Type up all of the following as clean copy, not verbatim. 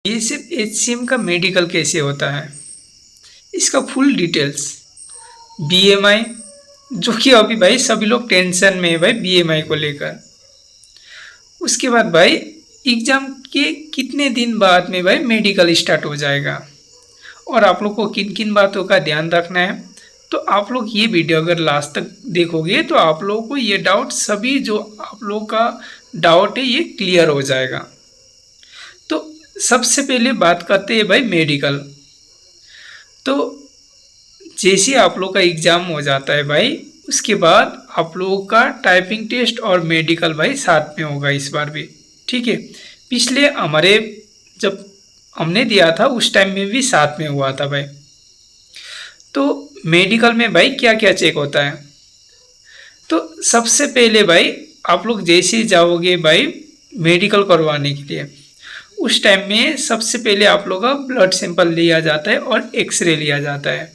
ये सिर्फ एचसीएम का मेडिकल कैसे होता है, इसका फुल डिटेल्स, बीएमआई, जो कि अभी भाई सभी लोग टेंशन में है भाई बीएमआई को लेकर। उसके बाद भाई एग्जाम के कितने दिन बाद में भाई मेडिकल स्टार्ट हो जाएगा, और आप लोग को किन किन बातों का ध्यान रखना है। तो आप लोग ये वीडियो अगर लास्ट तक देखोगे तो आप लोगों को ये डाउट, सभी जो आप लोगों का डाउट है ये क्लियर हो जाएगा। तो सबसे पहले बात करते हैं भाई मेडिकल। तो जैसे आप लोग का एग्ज़ाम हो जाता है भाई, उसके बाद आप लोगों का टाइपिंग टेस्ट और मेडिकल भाई साथ में होगा इस बार भी, ठीक है। पिछले हमारे जब हमने दिया था उस टाइम में भी साथ में हुआ था भाई। तो मेडिकल में भाई क्या क्या चेक होता है, तो सबसे पहले भाई आप लोग जैसे ही जाओगे भाई मेडिकल करवाने के लिए, उस टाइम में सबसे पहले आप लोग का ब्लड सैंपल लिया जाता है और एक्सरे लिया जाता है,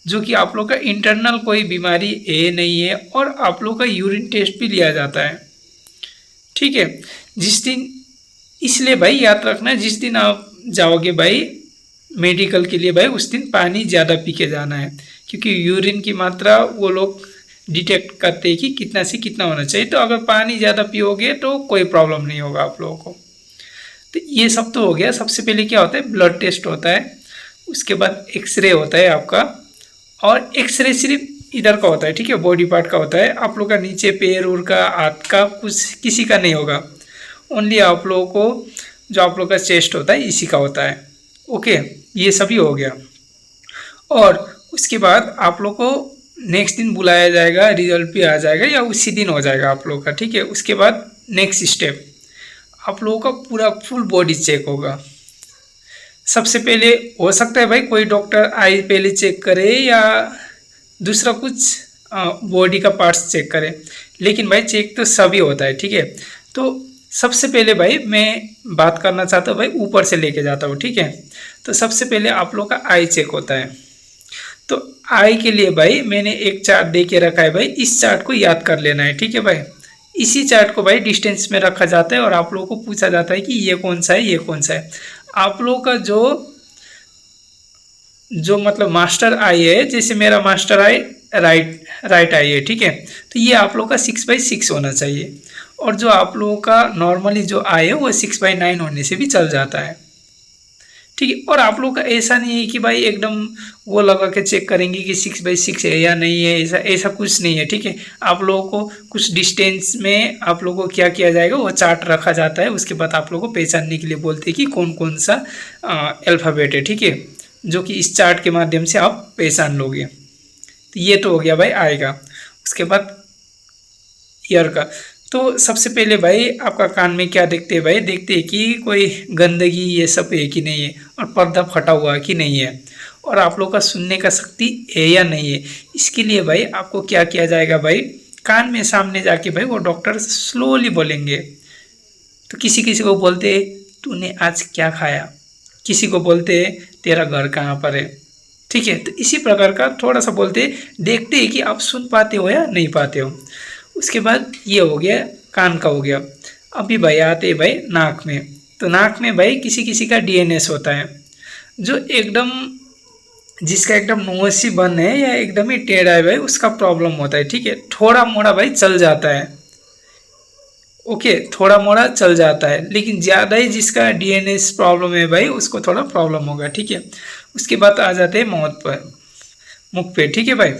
जो कि आप लोग का इंटरनल कोई बीमारी है नहीं है, और आप लोग का यूरिन टेस्ट भी लिया जाता है, ठीक है। जिस दिन, इसलिए भाई याद रखना, जिस दिन आप जाओगे भाई मेडिकल के लिए भाई उस दिन पानी ज़्यादा पी के जाना है, क्योंकि यूरिन की मात्रा वो लोग डिटेक्ट करते हैं कि कितना से कितना होना चाहिए। तो अगर पानी ज़्यादा पियोगे तो कोई प्रॉब्लम नहीं होगा आप लोगों को। तो ये सब तो हो गया। सबसे पहले क्या होता है, ब्लड टेस्ट होता है, उसके बाद एक्सरे होता है आपका, और एक्सरे सिर्फ इधर का होता है, ठीक है, बॉडी पार्ट का होता है। आप लोग का नीचे पैर उर का, हाथ का, कुछ किसी का नहीं होगा, ओनली आप लोगों को जो आप लोग का चेस्ट होता है इसी का होता है, ओके। ये सभी हो गया, और उसके बाद आप लोग को नेक्स्ट दिन बुलाया जाएगा, रिजल्ट भी आ जाएगा या उसी दिन हो जाएगा आप लोग का, ठीक है। उसके बाद नेक्स्ट स्टेप, आप लोगों का पूरा फुल बॉडी चेक होगा। सबसे पहले हो सकता है भाई कोई डॉक्टर आई पहले चेक करे या दूसरा कुछ बॉडी का पार्ट्स चेक करे, लेकिन भाई चेक तो सभी होता है, ठीक है। तो सबसे पहले भाई मैं बात करना चाहता हूँ भाई, ऊपर से लेके जाता हूँ, ठीक है। तो सबसे पहले आप लोग का आई चेक होता है। तो आई के लिए भाई मैंने एक चार्ट दे के रखा है भाई, इस चार्ट को याद कर लेना है, ठीक है भाई। इसी चार्ट को भाई डिस्टेंस में रखा जाता है और आप लोगों को पूछा जाता है कि ये कौन सा है, ये कौन सा है। आप लोगों का जो मतलब मास्टर आई है, जैसे मेरा मास्टर आई राइट आई है, ठीक है। तो ये आप लोग का 6/6 होना चाहिए, और जो आप लोगों का नॉर्मली जो आई है वो 6/9 होने से भी चल जाता है, ठीक है। और आप लोग का ऐसा नहीं है कि भाई एकदम वो लगा के चेक करेंगे कि 6/6 है या नहीं है, ऐसा ऐसा कुछ नहीं है, ठीक है। आप लोगों को कुछ डिस्टेंस में आप लोगों को क्या किया जाएगा, वो चार्ट रखा जाता है। उसके बाद आप लोगों को पहचानने के लिए बोलते हैं कि कौन कौन सा अल्फ़ाबेट है, ठीक है, जो कि इस चार्ट के माध्यम से आप पहचान लोगे। तो ये तो हो गया भाई आएगा। उसके बाद ईयर का, तो सबसे पहले भाई आपका कान में क्या देखते हैं भाई, देखते हैं कि कोई गंदगी ये सब है कि नहीं है, और पर्दा फटा हुआ है कि नहीं है, और आप लोग का सुनने का शक्ति है या नहीं है। इसके लिए भाई आपको क्या किया जाएगा भाई, कान में सामने जाके भाई वो डॉक्टर स्लोली बोलेंगे। तो किसी किसी को बोलते हैं तूने आज क्या खाया, किसी को बोलते हैं तेरा घर कहाँ पर है, ठीक है। तो इसी प्रकार का थोड़ा सा बोलते, देखते हैं कि आप सुन पाते हो या नहीं पाते हो। उसके बाद ये हो गया, कान का हो गया। अभी भाई आते हैं भाई नाक में। तो नाक में भाई किसी किसी का डीएनएस होता है, जो एकदम जिसका एकदम नोसी बन है या एकदम ही टेढ़ा है भाई, उसका प्रॉब्लम होता है, ठीक है। थोड़ा मोड़ा भाई चल जाता है, ओके, थोड़ा मोड़ा चल जाता है, लेकिन ज़्यादा ही जिसका डीएनएस प्रॉब्लम है भाई उसको थोड़ा प्रॉब्लम होगा, ठीक है। उसके बाद आ जाते हैं मुख पे, ठीक है भाई।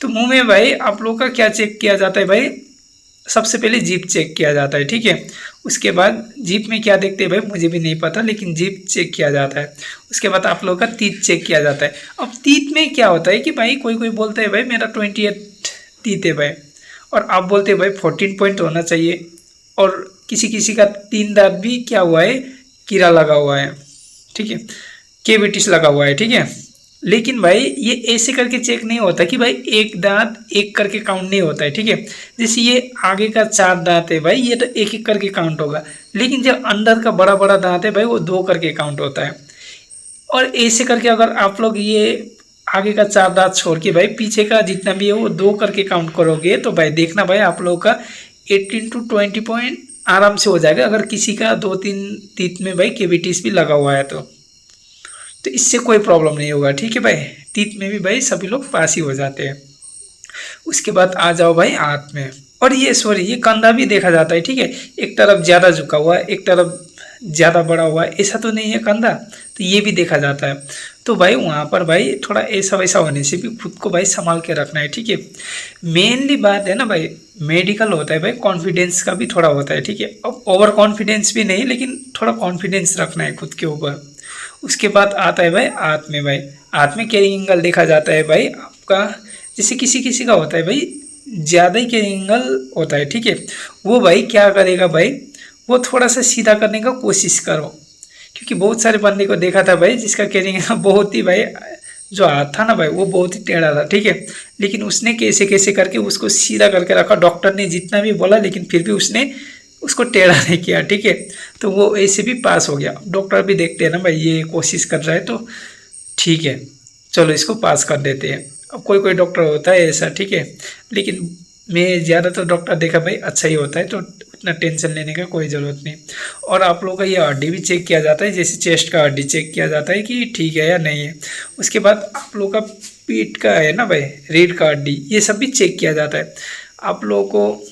तो मुंह में भाई आप लोग का क्या चेक किया जाता है भाई, सबसे पहले जीभ चेक किया जाता है, ठीक है। उसके बाद जीभ में क्या देखते हैं भाई मुझे भी नहीं पता, लेकिन जीभ चेक किया जाता है। उसके बाद आप लोग का तीत चेक किया जाता है। अब तीत में क्या होता है कि भाई कोई कोई बोलता है भाई मेरा 28 तीत है भाई, और आप बोलते हैं भाई 14 पॉइंट होना चाहिए, और किसी किसी का 3 दांत भी क्या हुआ है, कीड़ा लगा हुआ है, ठीक है, केविटिस लगा हुआ है, ठीक है। लेकिन भाई ये ऐसे करके चेक नहीं होता कि भाई एक दांत एक करके काउंट नहीं होता है, ठीक है। जैसे ये आगे का 4 दांत है भाई, ये तो एक एक करके काउंट होगा, लेकिन जो अंदर का बड़ा बड़ा दांत है भाई वो 2 करके काउंट होता है। और ऐसे करके अगर आप लोग ये आगे का 4 दांत छोड़ के भाई पीछे का जितना भी है वो 2 करके काउंट करोगे, तो भाई देखना भाई आप लोग का 18 to 20 पॉइंट आराम से हो जाएगा, अगर किसी का 2-3 तीत में भाई केविटीज भी लगा हुआ है तो इससे कोई प्रॉब्लम नहीं होगा, ठीक है भाई। तीत में भी भाई सभी लोग पास ही हो जाते हैं। उसके बाद आ जाओ भाई हाथ में, और ये सॉरी ये कंधा भी देखा जाता है, ठीक है। एक तरफ ज़्यादा झुका हुआ है, एक तरफ ज़्यादा बड़ा हुआ है, ऐसा तो नहीं है कंधा, तो ये भी देखा जाता है। तो भाई वहाँ पर भाई थोड़ा ऐसा वैसा होने से भी खुद को भाई संभाल के रखना है, ठीक है। मेनली बात है ना भाई, मेडिकल होता है भाई, कॉन्फिडेंस का भी थोड़ा होता है, ठीक है। अब ओवर कॉन्फिडेंस भी नहीं, लेकिन थोड़ा कॉन्फिडेंस रखना है खुद के ऊपर। उसके बाद आता है भाई हाथ में, भाई हाथ में कैरिंग एंगल देखा जाता है भाई आपका। जैसे किसी किसी का होता है भाई ज़्यादा ही कैरिंग एंगल होता है, ठीक है। वो भाई क्या करेगा भाई, वो थोड़ा सा सीधा करने का कोशिश करो, क्योंकि बहुत सारे बंदे को देखा था भाई जिसका कैरिंग एंगल बहुत ही भाई, जो हाथ था ना भाई वो बहुत ही टेढ़ा था, ठीक है। लेकिन उसने कैसे कैसे करके उसको सीधा करके रखा, डॉक्टर ने जितना भी बोला लेकिन फिर भी उसने उसको टेढ़ा नहीं किया, ठीक है। तो वो ऐसे भी पास हो गया। डॉक्टर भी देखते हैं ना भाई ये कोशिश कर रहा है तो ठीक है, चलो इसको पास कर देते हैं। अब कोई कोई डॉक्टर होता है ऐसा, ठीक है, लेकिन मैं ज़्यादातर डॉक्टर देखा भाई अच्छा ही होता है, तो उतना टेंशन लेने का कोई ज़रूरत नहीं। और आप लोगों का ये हड्डी भी चेक किया जाता है, जैसे चेस्ट का हड्डी चेक किया जाता है कि ठीक है या नहीं है। उसके बाद आप लोगों का पीठ का है ना भाई, रीढ़ का हड्डी, ये सब भी चेक किया जाता है। आप लोगों को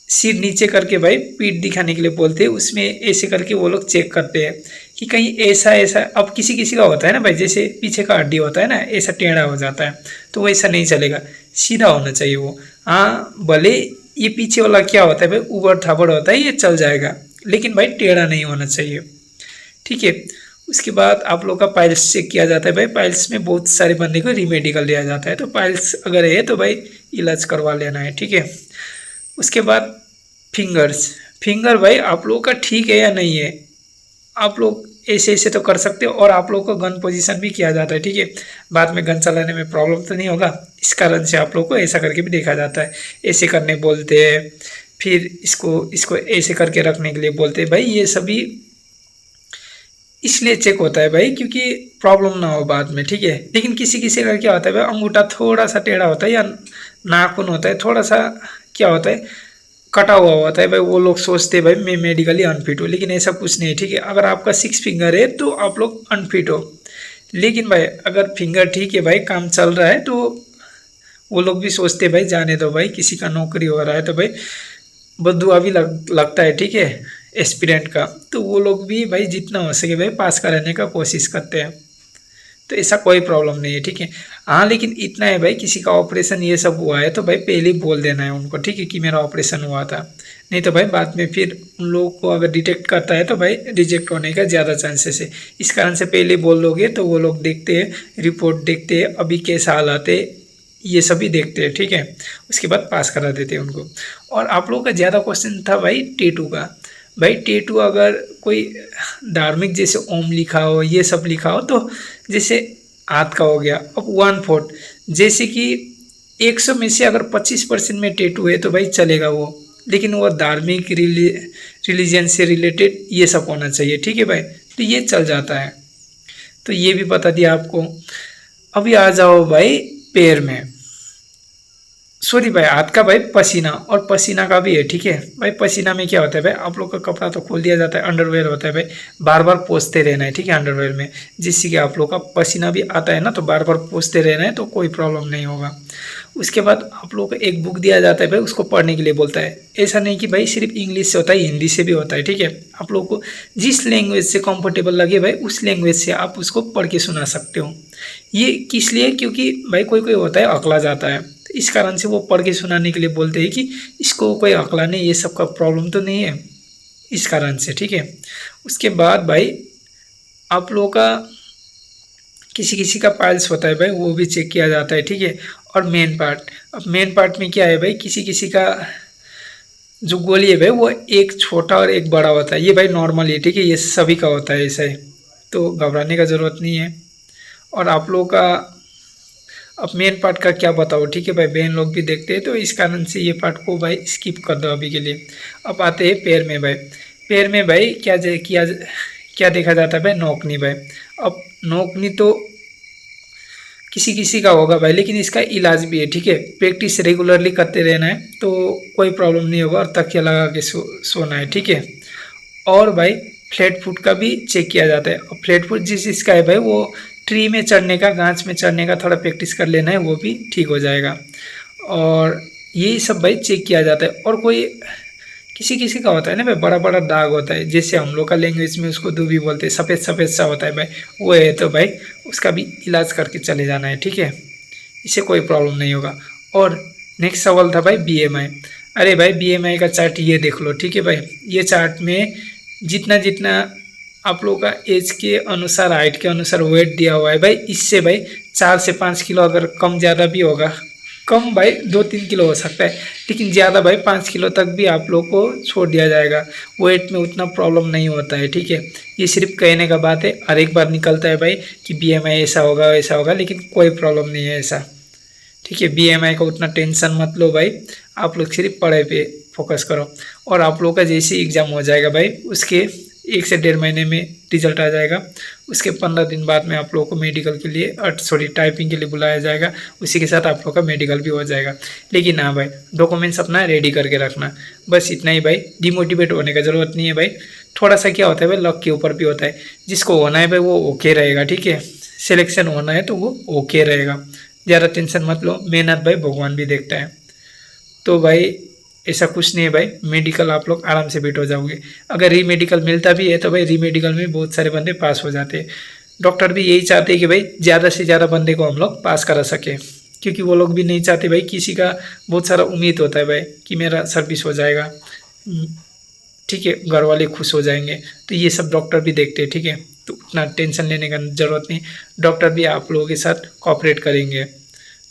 सिर नीचे करके भाई पीठ दिखाने के लिए बोलते हैं, उसमें ऐसे करके वो लोग चेक करते हैं कि कहीं ऐसा ऐसा। अब किसी किसी का होता है ना भाई, जैसे पीछे का हड्डी होता है ना ऐसा टेढ़ा हो जाता है, तो वैसा नहीं चलेगा, सीधा होना चाहिए वो। हाँ भले ये पीछे वाला क्या होता है भाई ऊबड़ खाबड़ होता है, ये चल जाएगा, लेकिन भाई टेढ़ा नहीं होना चाहिए, ठीक है। उसके बाद आप लोग का पाइल्स चेक किया जाता है भाई। पाइल्स में बहुत सारे बंदे को रीमेडिकल दिया जाता है, तो पाइल्स अगर है तो भाई इलाज करवा लेना है, ठीक है। उसके बाद फिंगर्स, फिंगर भाई आप लोगों का ठीक है या नहीं है, आप लोग ऐसे ऐसे तो कर सकते हो। और आप लोगों को गन पोजीशन भी किया जाता है, ठीक है। बाद में गन चलाने में प्रॉब्लम तो नहीं होगा, इस कारण से आप लोग को ऐसा करके भी देखा जाता है। ऐसे करने बोलते हैं, फिर इसको इसको ऐसे करके रखने के लिए बोलते हैं भाई। ये सभी इसलिए चेक होता है भाई क्योंकि प्रॉब्लम ना हो बाद में, ठीक है। लेकिन किसी किसी का क्या होता है भाई, अंगूठा थोड़ा सा टेढ़ा होता है, या नाखून होता है थोड़ा सा क्या होता है कटा हुआ होता है भाई, वो लोग सोचते हैं भाई मैं मेडिकली अनफिट हूँ, लेकिन ऐसा कुछ नहीं है, ठीक है। अगर आपका 6 फिंगर है तो आप लोग अनफिट हो, लेकिन भाई अगर फिंगर ठीक है भाई काम चल रहा है, तो वो लोग भी सोचते हैं भाई जाने दो भाई, किसी का नौकरी हो रहा है तो भाई बदुआ भी लगता है, ठीक है, एस्पिरेंट का। तो वो लोग भी भाई जितना हो सके भाई पास कराने का कोशिश करते हैं, तो ऐसा कोई प्रॉब्लम नहीं है, ठीक है। हाँ लेकिन इतना है भाई, किसी का ऑपरेशन ये सब हुआ है तो भाई पहले ही बोल देना है उनको, ठीक है, कि मेरा ऑपरेशन हुआ था। नहीं तो भाई बाद में फिर उन लोगों को अगर डिटेक्ट करता है तो भाई रिजेक्ट होने का ज़्यादा चांसेस है। इस कारण से पहले बोल दोगे तो वो लोग देखते हैं, रिपोर्ट देखते हैं, अभी कैसा हालात है ये सभी देखते हैं, ठीक है। उसके बाद पास करा देते हैं उनको। और आप लोगों का ज़्यादा क्वेश्चन था भाई टेटू का। भाई टेटू अगर कोई धार्मिक जैसे ओम लिखा हो ये सब लिखा हो, तो जैसे हाथ का हो गया। अब 1/4 जैसे कि 100 में से अगर 25% में टेटू है तो भाई चलेगा वो, लेकिन वो धार्मिक रिलीजन से रिलेटेड ये सब होना चाहिए, ठीक है भाई, तो ये चल जाता है। तो ये भी बता दिया आपको। अभी आ जाओ भाई पैर में, सॉरी भाई हाथ का भाई पसीना, और पसीना का भी है, ठीक है भाई। पसीना में क्या होता है भाई, आप लोग का कपड़ा तो खोल दिया जाता है, अंडरवेयर होता है भाई, बार बार पोंछते रहना है, ठीक है, अंडरवेयर में, जिससे कि आप लोग का पसीना भी आता है ना, तो बार बार पोंछते रहना है, तो कोई प्रॉब्लम नहीं होगा। उसके बाद आप लोग को एक बुक दिया जाता है भाई, उसको पढ़ने के लिए बोलता है। ऐसा नहीं कि भाई सिर्फ इंग्लिश से होता है, हिंदी से भी होता है, ठीक है। आप लोग को जिस लैंग्वेज से कंफर्टेबल लगे भाई उस लैंग्वेज से आप उसको पढ़ के सुना सकते हो। ये किस लिए, क्योंकि भाई कोई कोई होता है अकला जाता है, तो इस कारण से वो पढ़ के सुनाने के लिए बोलते हैं कि इसको कोई अकला नहीं, ये सब का प्रॉब्लम तो नहीं है, इस कारण से, ठीक है। उसके बाद भाई आप लोगों का किसी किसी का पाइल्स होता है भाई, वो भी चेक किया जाता है, ठीक है। और मेन पार्ट, अब मेन पार्ट में क्या है भाई, किसी किसी का जो गोली है भाई वो एक छोटा और एक बड़ा होता है, ये भाई नॉर्मल है, ठीक है, ये सभी का होता है ऐसा है, तो घबराने का ज़रूरत नहीं है। और आप लोगों का अब मेन पार्ट का क्या बताओ, ठीक है भाई, बहन लोग भी देखते हैं, तो इस कारण से ये पार्ट को भाई स्किप कर दो अभी के लिए। अब आते हैं पैर में भाई। पैर में भाई क्या देखा जाता है भाई, नोकनी भाई। अब नोकनी तो किसी किसी का होगा भाई, लेकिन इसका इलाज भी है, ठीक है। प्रैक्टिस रेगुलरली करते रहना है तो कोई प्रॉब्लम नहीं होगा, और तकिया लगा के सोना है, ठीक है। और भाई फ्लैट फुट का भी चेक किया जाता है। और फ्लैट फुट जिस इसका है भाई, वो ट्री में चढ़ने का, गाछ में चढ़ने का थोड़ा प्रैक्टिस कर लेना है, वो भी ठीक हो जाएगा। और यही सब भाई चेक किया जाता है। और कोई किसी किसी का होता है ना भाई, बड़ा बड़ा दाग होता है, जैसे हम लोग का लैंग्वेज में उसको दूबी बोलते हैं, सफ़ेद सफ़ेद सा होता है भाई, वो है तो भाई उसका भी इलाज करके चले जाना है, ठीक है। इससे कोई प्रॉब्लम नहीं होगा। और नेक्स्ट सवाल था भाई बीएमआई। अरे भाई बीएमआई का चार्ट ये देख लो, ठीक है भाई। ये चार्ट में जितना जितना आप लोगों का एज के अनुसार, हाइट के अनुसार वेट दिया हुआ है भाई, इससे भाई 4 से 5 किलो अगर कम ज़्यादा भी होगा, कम भाई 2-3 किलो हो सकता है, लेकिन ज़्यादा भाई 5 किलो तक भी आप लोग को छोड़ दिया जाएगा। वेट में उतना प्रॉब्लम नहीं होता है, ठीक है। ये सिर्फ कहने का बात है, हर एक बार निकलता है भाई कि बीएमआई ऐसा होगा वैसा होगा, लेकिन कोई प्रॉब्लम नहीं है ऐसा, ठीक है। बीएमआई का उतना टेंशन मत लो भाई, आप लोग सिर्फ पढ़ाई पे फोकस करो। और आप लोग का जैसे एग्ज़ाम हो जाएगा भाई, उसके 1 से 1.5 महीने में रिजल्ट आ जाएगा। उसके 15 दिन बाद में आप लोगों को मेडिकल के लिए टाइपिंग के लिए बुलाया जाएगा। उसी के साथ आप लोग का मेडिकल भी हो जाएगा। लेकिन हाँ भाई, डॉक्यूमेंट्स अपना रेडी करके रखना, बस इतना ही भाई। डिमोटिवेट होने का ज़रूरत नहीं है भाई। थोड़ा सा क्या होता है भाई, लक के ऊपर भी होता है। जिसको होना है भाई वो ओके रहेगा, ठीक है। सिलेक्शन होना है तो वो ओके रहेगा, ज़्यादा टेंशन मत लो। मेहनत भाई भगवान भी देखता है। तो भाई ऐसा कुछ नहीं है भाई, मेडिकल आप लोग आराम से बेट हो जाओगे। अगर री मेडिकल मिलता भी है तो भाई री मेडिकल में बहुत सारे बंदे पास हो जाते हैं। डॉक्टर भी यही चाहते हैं कि भाई ज़्यादा से ज़्यादा बंदे को हम लोग पास करा सकें, क्योंकि वो लोग भी नहीं चाहते भाई, किसी का बहुत सारा उम्मीद होता है भाई कि मेरा सर्विस हो जाएगा, ठीक है, घर वाले खुश हो जाएंगे। तो ये सब डॉक्टर भी देखते हैं, ठीक है। तो उतना टेंशन लेने का ज़रूरत नहीं, डॉक्टर भी आप लोगों के साथ कोऑपरेट करेंगे।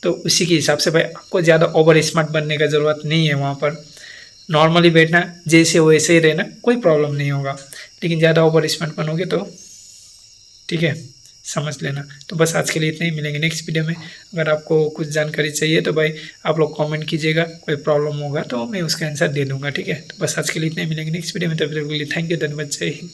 तो उसी के हिसाब से भाई आपको ज़्यादा ओवर स्मार्ट बनने का ज़रूरत नहीं है। वहाँ पर नॉर्मली बैठना, जैसे वैसे ही रहना, कोई प्रॉब्लम नहीं होगा। लेकिन ज़्यादा ओवर स्मार्ट बनोगे तो ठीक है, समझ लेना। तो बस आज के लिए इतना ही, मिलेंगे नेक्स्ट वीडियो में। अगर आपको कुछ जानकारी चाहिए तो भाई आप लोग कमेंट कीजिएगा, कोई प्रॉब्लम होगा तो मैं उसका आंसर दे दूँगा, ठीक है। तो बस आज के लिए इतना ही, मिलेंगे नेक्स्ट वीडियो में। तब तक के लिए थैंक यू, धन्यवाद, जय हिंद।